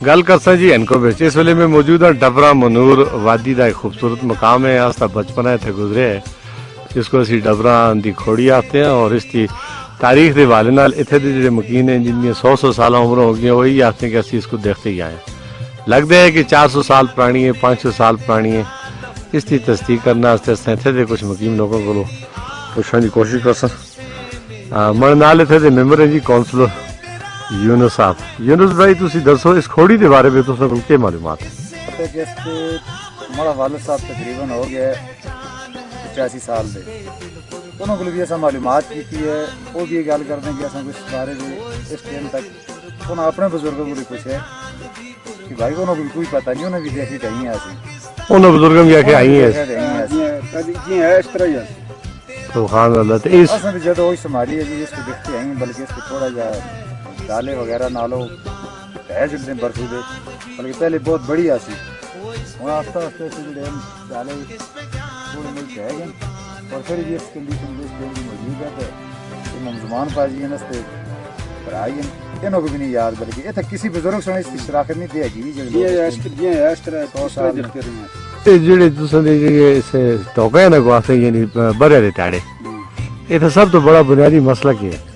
گل کرساں جی اینکو بچ اس ویلے میں موجود ہوں ڈبرا منور وادی کا ایک خوبصورت مقام ہے. آج تک بچپنا اتنے گزرے ہے جس کو اسی ڈبرا دی کھوڑی آتے ہیں اور اس کی تاریخ کے حوالے نال اتنے کے جڑے مکین ہیں جن کی 100 سال عمر ہو گئی وہی آتے ہیں کہ اسی اس کو دیکھتے ہی آئے. لگتا ہے کہ 400 سال پرانی ہے 500 سال پرانی ہے. اس کی تصدیق کرنے اتنے دے کچھ مقیم لوگوں کو پوچھنے کی کوشش کر سکیں. من نال اتنے دے ممبر ہیں جی کونسلر یونس صاحب. یونس بھائی تسی دسو اس کھوڑی کے بارے میں تساں کو کیا معلومات ہے؟ پتہ کہ اس کے ہمارا والد صاحب تقریباً ہو گیا ہے 85 سال دے. انہوں کو بھی ایسا معلومات کی ہے وہ بھی یہ گل کرتے ہیں کہ اصل کچھ بارے اس ٹائم تک انہوں اپنے بزرگوں کو بھی پوچھا کہ بھائی انہوں کو بھی کوئی پتہ نہیں. انہوں بھی دیکھی چاہیے ایسی انہوں بزرگوں بھی آکے آئی ہیں جی ہے اس طرح ہی ہے. سبحان اللہ. تو اس اصل جب وہی سنبھالی ہے جی اس کو دیکھتے آئی ہیں بلکہ اس کو تھوڑا جا ڈالے وغیرہ نالو ہے جلدی برسو دے بلکہ پہلے بہت بڑی آسی ہوں آہستہ آہستہ سے جڑے ڈالے تھوڑے ملک ہے گئے اور پھر یہ اس کنڈیشن میں اس دن موجود ہے تو امام زمان پاجی ہیں نستے پر آئی ہیں انہوں کو بھی نہیں یاد بلکہ یہ تک کسی بزرگ سے اس کی شراکت نہیں دے گی یہ اس طرح 100 سال دیکھتے رہے ہیں جڑے تساں دے جڑے اس توقع ہے نا کو آتے یعنی برے دے ٹاڑے یہ تو سب تو بڑا بنیادی مسئلہ کیا ہے؟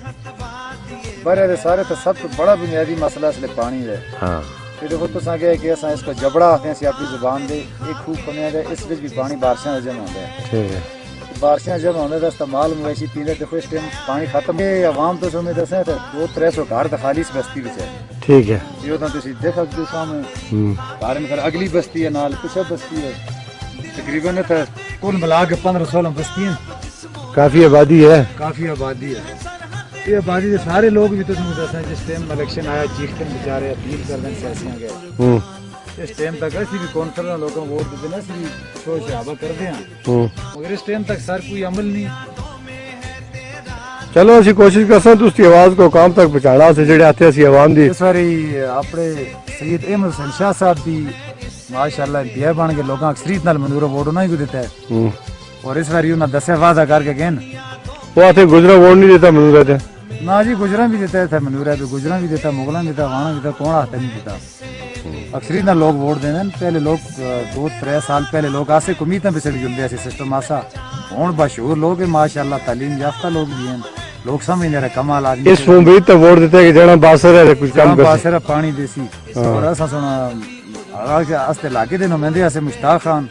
برے سارے تو سب تو بڑا بنیادی مسئلہ اس لیے پانی ہے. ہاں یہ دیکھو تو کہ اصل اس کو جبڑا آتے ہیں اپنی زبان دے ایک خوب بنیا ہے اس وچ بھی پانی بارشاں جمع ہوتا ہے. ٹھیک ہے بارشاں جمع ہونے کا استعمال مویشی پیندے دیکھو اس ٹائم پانی ختم ہے. عوام تو سمجھ دسیں تو 200-300 گھر تو خالی اس بستی وچ ہے. ٹھیک ہے یہ تو تسی دیکھ سکتے سامنے گھر میں اگلی بستی ہے نال پیچھے بستی ہے تقریباً کل ملا کے 15-16 بستی ہیں. کافی آبادی ہے. کافی آبادی ہے. یہ آبادی کے سارے لوگ بھی تو دسیں جس ٹائم الیکشن آیا چیختے ہیں بیچارے اپیل کر دیں سیاسیاں گئے اس ٹائم تک اسی بھی کونسلر لوگوں کو ووٹ دیتے ہیں اسی بھی شور شرابہ کرتے ہیں مگر اس ٹائم تک سر کوئی عمل نہیں. چلو اسی کوشش کرساں تو اس کی آواز کو کام تک پہنچانا سے جڑے آتے اسی عوام دی. اس باری اپنے سید احمد حسین شاہ صاحب دی ماشاءاللہ انتہائی بن کے لوگوں اکثریت نال منظور ووٹ انہوں ہی کو دیتا ہے اور اس باری انہوں نے 10 وعدہ کر کے گئے وہ آتے گجرا ووٹ نہیں دیتا منور رہتے نا جی گجراں بھی دیتا ہے منورہ بھی گجراں بھی دیتا مغلاں بھی دیتا وانا بھی دیتا کون آتا نہیں دیتا. اکثریت نہ لوگ ووٹ دینے پہلے لوگ 2-3 سال پہلے لوگ آسے کمیتاں پہ چڑھ جلدے ایسے سسٹم آسا ہوں بشعور لوگ ہیں ماشاءاللہ تعلیم یافتہ لوگ بھی ہیں لوگ سمجھ رہے کمال آدمی اس امید تو ووٹ دیتا ہے کہ جانا باسر ہے کچھ کام باسر ہے پانی دیسی اور ایسا سونا استے علاقے دے نمائندے ایسے مشتاق خان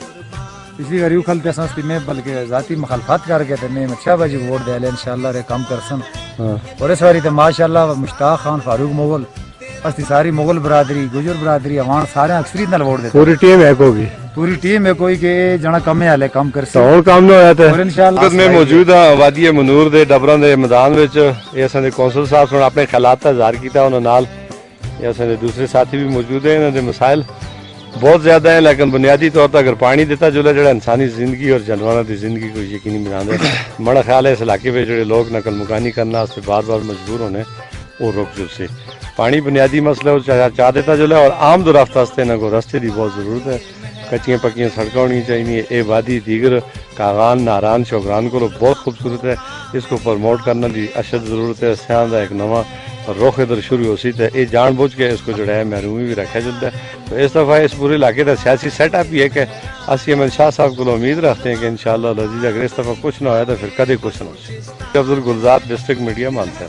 پچھلی بار یوں کھلتے سنستی میں بلکہ ذاتی مخالفت کر کے تے میں اچھا بجی ووٹ دے لے انشاءاللہ رے کام کرسن اور اس باری تے ماشاءاللہ مشتاق خان فاروق مغل استی ساری مغل برادری گجر برادری عوام سارے اکثریت نال ووٹ دیتے پوری ٹیم ہے کوئی پوری ٹیم ہے کوئی کہ جنا کم ہے کام کرسن اور کام نہ ہویا تے اور انشاءاللہ میں موجود ہاں وادی منور دے ڈبراں دے میدان وچ یہ اساں دے کونسل صاحب نے اپنے خیالات کا اظہار کیتا انہاں نال. یہ اساں دے دوسرے ساتھی بھی موجود ہیں. انہاں دے مسائل بہت زیادہ ہیں لیکن بنیادی طور پر اگر پانی دیتا جو جڑا انسانی زندگی اور جانوراں دی زندگی کو یقینی بنانا ہے. بڑا خیال ہے اس علاقے میں جڑے لوگ نقل مکانی کرنا اس سے بار بار مجبور ہونے وہ رک جو سے پانی بنیادی مسئلہ چاہ دیتا جو ہے اور عام دو رفتہ ہستے نہ کو رستے دی بہت ضرورت ہے. کچیاں پکیاں سڑکیں ہونی چاہیے. اے وادی دیگر کاغان ناران شوگران کو بہت خوبصورت ہے. اس کو پروموٹ کرنا دی اشد ضرورت ہے. سیاح دا ایک نواں رخ ادھر شروع ہو سی ہے. یہ جان بوجھ کے اس کو جو ہے محرومی بھی رکھا جاتا ہے. تو اس دفعہ اس پورے علاقے کا سیاسی سیٹ اپ یہ ہے کہ اسی احمد شاہ صاحب کو امید رکھتے ہیں کہ انشاءاللہ العزیز اگر اس دفعہ کچھ نہ ہوا تو پھر کدے کچھ نہ ہو. عبد الگلزار ڈسٹرکٹ میڈیا مانسا.